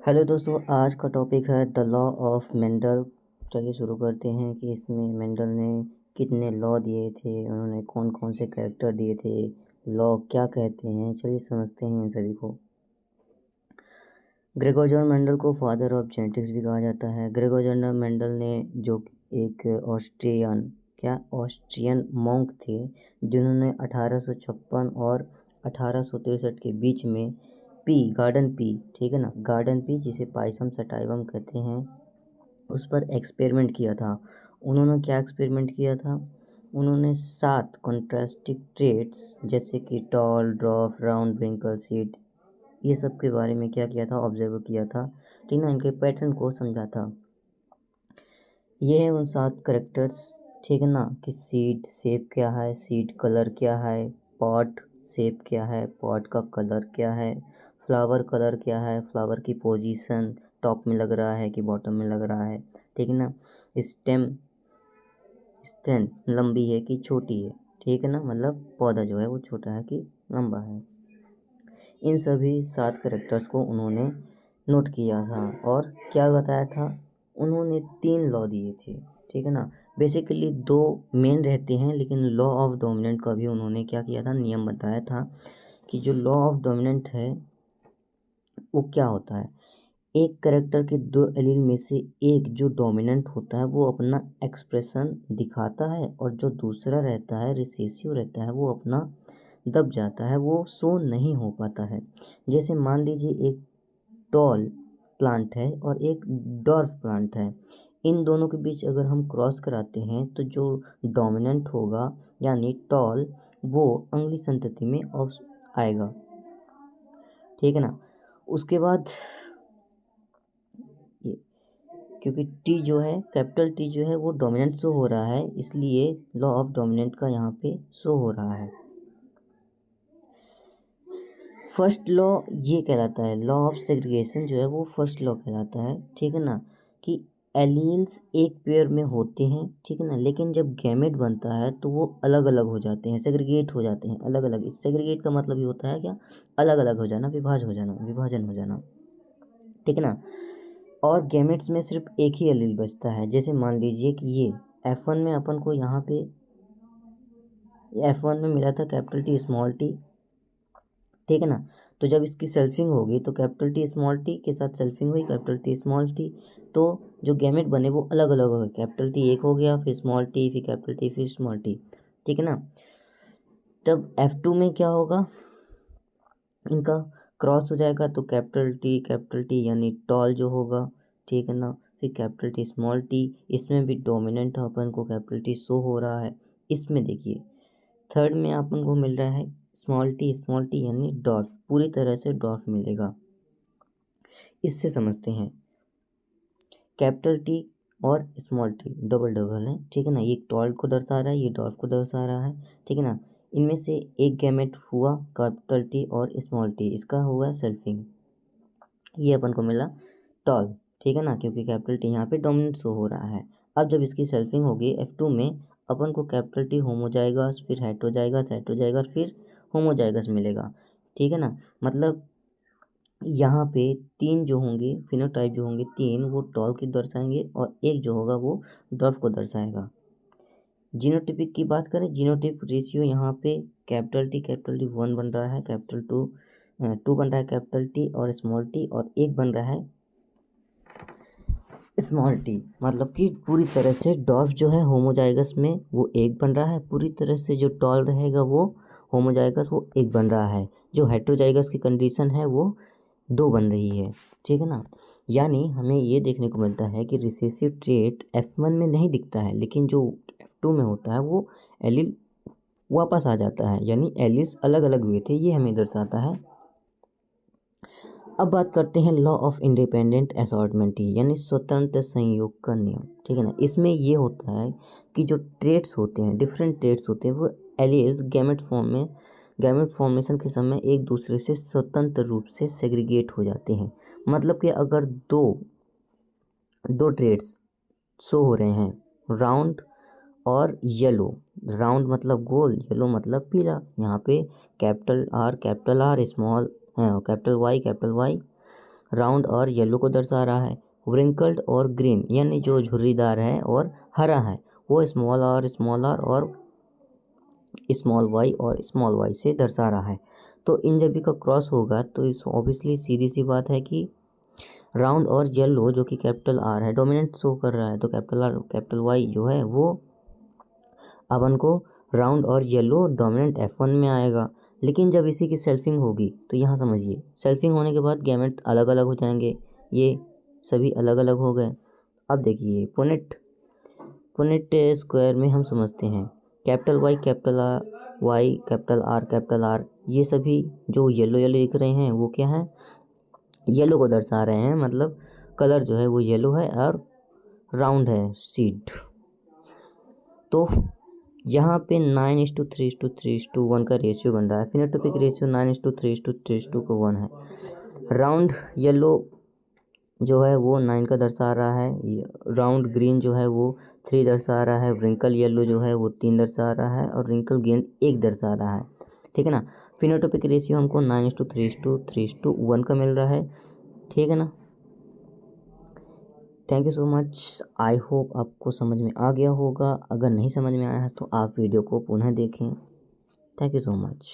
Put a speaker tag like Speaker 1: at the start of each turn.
Speaker 1: Hello दोस्तों, आज का टॉपिक है द लॉ ऑफ मेंडल। चलिए शुरू करते हैं कि इसमें मेंडल ने कितने लॉ दिए थे, उन्होंने कौन कौन से कैरेक्टर दिए थे, लॉ क्या कहते हैं। चलिए समझते हैं इन सभी को। ग्रेगोर जॉन मेंडल को फादर ऑफ जेनेटिक्स भी कहा जाता है। ग्रेगोर जॉन मेंडल ने जो एक ऑस्ट्रियन मॉन्क थे, जिन्होंने 1856 और 1863 के बीच में गार्डन पी, ठीक है ना, गार्डन पी जिसे पाइसम सटाइवम कहते हैं, उस पर एक्सपेरिमेंट किया था। उन्होंने क्या एक्सपेरिमेंट किया था? उन्होंने 7 कॉन्ट्रास्टिंग ट्रेट्स जैसे कि टॉल, ड्रॉफ, राउंड, विंकल, सीड, ये सब के बारे में क्या किया था? ऑब्जर्व किया था, ठीक ना, इनके पैटर्न को समझा था। ये है उन 7 करेक्टर्स, ठीक है ना, कि सीड शेप क्या है, सीड कलर क्या है, पॉट शेप क्या है, पॉट का कलर क्या है, फ्लावर कलर क्या है, फ्लावर की पोजीशन टॉप में लग रहा है कि बॉटम में लग रहा है, ठीक है ना, स्टेम स्ट्रेंथ लंबी है कि छोटी है, ठीक है ना, मतलब पौधा जो है वो छोटा है कि लंबा है। इन सभी 7 करेक्टर्स को उन्होंने नोट किया था और क्या बताया था? उन्होंने 3 लॉ दिए थे, ठीक है ना। बेसिकली 2 मेन रहते हैं, लेकिन लॉ ऑफ डोमिनेंट का भी उन्होंने क्या किया था? नियम बताया था कि जो लॉ ऑफ डोमिनेंट है वो क्या होता है। एक करेक्टर के 2 एलील में से एक जो डोमिनेंट होता है वो अपना एक्सप्रेशन दिखाता है, और जो दूसरा रहता है, रिसेसिव रहता है, वो अपना दब जाता है, वो शो नहीं हो पाता है। जैसे मान लीजिए एक टॉल प्लांट है और एक डॉर्फ प्लांट है। इन दोनों के बीच अगर हम क्रॉस कराते हैं तो जो डोमिनेंट होगा यानी टॉल, वो अगली संतति में आएगा, ठीक है ना। उसके बाद ये, क्योंकि टी जो है, कैपिटल टी जो है वो डोमिनेंट शो हो रहा है, इसलिए लॉ ऑफ डोमिनेंट का यहाँ पे शो हो रहा है। फर्स्ट लॉ ये कहलाता है, लॉ ऑफ सेग्रीगेशन जो है वो फर्स्ट लॉ कहलाता है, ठीक है ना, कि एलील्स एक पेयर में होते हैं, ठीक है ना, लेकिन जब गैमेट बनता है तो वो अलग अलग हो जाते हैं, सेग्रीगेट हो जाते हैं, अलग अलग। इस सेग्रीगेट का मतलब ये होता है क्या? अलग अलग हो जाना, विभाजन हो जाना, ठीक है ना। और गैमेट्स में सिर्फ एक ही एलील बचता है। जैसे मान लीजिए कि ये F1 में अपन को यहाँ पे F1 में मिला था कैपिटल टी स्मॉल टी, ठीक है ना। तो जब इसकी सेल्फिंग होगी तो कैपिटल टी स्मॉल टी के साथ सेल्फिंग हुई कैपिटल टी स्मॉल टी, तो जो गैमेट बने वो अलग अलग हो गए। कैपिटल टी एक हो गया, फिर स्मॉल टी, फिर कैपिटल टी, फिर स्मॉल टी, ठीक है ना। तब F2 में क्या होगा? इनका क्रॉस हो जाएगा तो कैपिटल टी यानी टॉल जो होगा, ठीक है ना, फिर कैपिटल टी स्मॉल टी, इसमें भी डोमिनेंट अपन को कैपिटल टी शो हो रहा है। इसमें देखिए थर्ड में अपन को मिल रहा है स्मॉल टी यानी डॉर्फ, पूरी तरह से डॉर्फ मिलेगा। इससे समझते हैं कैपिटल टी और स्मॉल टी डबल डबल है, ठीक है ना, ये टॉल को दर्शा रहा है, ये डॉर्फ को दर्शा रहा है, ठीक है ना। इनमें से एक गैमेट हुआ कैपिटल टी और स्मॉल टी, इसका हुआ सेल्फिंग, ये अपन को मिला टॉल, ठीक है ना, क्योंकि कैपिटल टी यहाँ पे डोमिनेंट शो हो रहा है। अब जब इसकी सेल्फिंग होगी F2 में, अपन को कैपिटल टी होमोजाइगस, फिर हेटेरोजाइगस, फिर होमोजाइगस मिलेगा, ठीक है ना। मतलब यहाँ पे 3 जो होंगे फिनोटाइप जो होंगे, 3 वो टॉल की दर्शाएंगे और एक जो होगा वो डॉर्फ को दर्शाएगा। जीनोटिपिक की बात करें, जीनोटिप रेशियो यहाँ पे कैपिटल टी 1 बन रहा है, कैपिटल टू बन रहा है कैपिटल टी और स्मॉल टी, और एक बन रहा है स्मॉल टी। मतलब कि पूरी तरह से डॉर्फ जो है होमोजाइगस में वो एक बन रहा है, पूरी तरह से जो टॉल रहेगा वो होमोजाइगस वो एक बन रहा है। जो हेटेरोजाइगस की कंडीशन है वो 2 बन रही है, ठीक है ना। यानी हमें ये देखने को मिलता है कि रिसेसिव ट्रेट F1 में नहीं दिखता है, लेकिन जो F2 में होता है वो एलील वापस आ जाता है, यानी एलील्स अलग अलग हुए थे, ये हमें दर्शाता है। अब बात करते हैं लॉ ऑफ इंडिपेंडेंट असॉर्टमेंट की, यानी स्वतंत्र संयोग का नियम, ठीक है ना। इसमें ये होता है कि जो ट्रेट्स होते हैं, डिफरेंट ट्रेट्स होते हैं, वो एलील्स गैमेट फॉर्मेशन के समय एक दूसरे से स्वतंत्र रूप से सेग्रीगेट हो जाते हैं। मतलब कि अगर दो ट्रेट्स शो हो रहे हैं, राउंड और येलो, राउंड मतलब गोल, येलो मतलब पीला, यहाँ पे capital R small capital Y round और येलो को दर्शा रहा है। व्रिंकल्ड और ग्रीन यानी जो झुर्रीदार है और हरा है वो स्मॉल और स्मॉल वाई से दर्शा रहा है। तो इन जब भी का क्रॉस होगा तो इस ऑब्वियसली सीधी सी बात है कि राउंड और येलो जो कि कैपिटल आर है डोमिनेंट शो कर रहा है, तो कैपिटल आर कैपिटल वाई जो है वो अपन को राउंड और येलो डोमिनेंट F1 में आएगा। लेकिन जब इसी की सेल्फिंग होगी तो यहाँ समझिए सेल्फिंग होने के बाद गैमेट अलग अलग हो जाएंगे, ये सभी अलग अलग हो गए। अब देखिए पुनेट स्क्वायर में हम समझते हैं कैपिटल वाई कैपिटल आर ये सभी जो येलो येलो दिख रहे हैं वो क्या है, येलो को दर्शा रहे हैं, मतलब कलर जो है वो येलो है और राउंड है सीड। तो यहाँ पे 9:3:3:1 का रेशियो बन रहा है। फिनोटाइपिक रेशियो 9:3:3:1 है। राउंड येलो जो है वो 9 का दर्शा रहा है, राउंड ग्रीन जो है वो 3 दर्शा रहा है, रिंकल येलो जो है वो 3 दर्शा रहा है और रिंकल ग्रीन 1 दर्शा रहा है, ठीक है ना। फिनोटाइपिक रेशियो हमको 9:3:3:1 का मिल रहा है, ठीक है ना। Thank you so much. I hope आपको समझ में आ गया होगा। अगर नहीं समझ में आया है तो आप वीडियो को पुनः देखें। Thank you so much.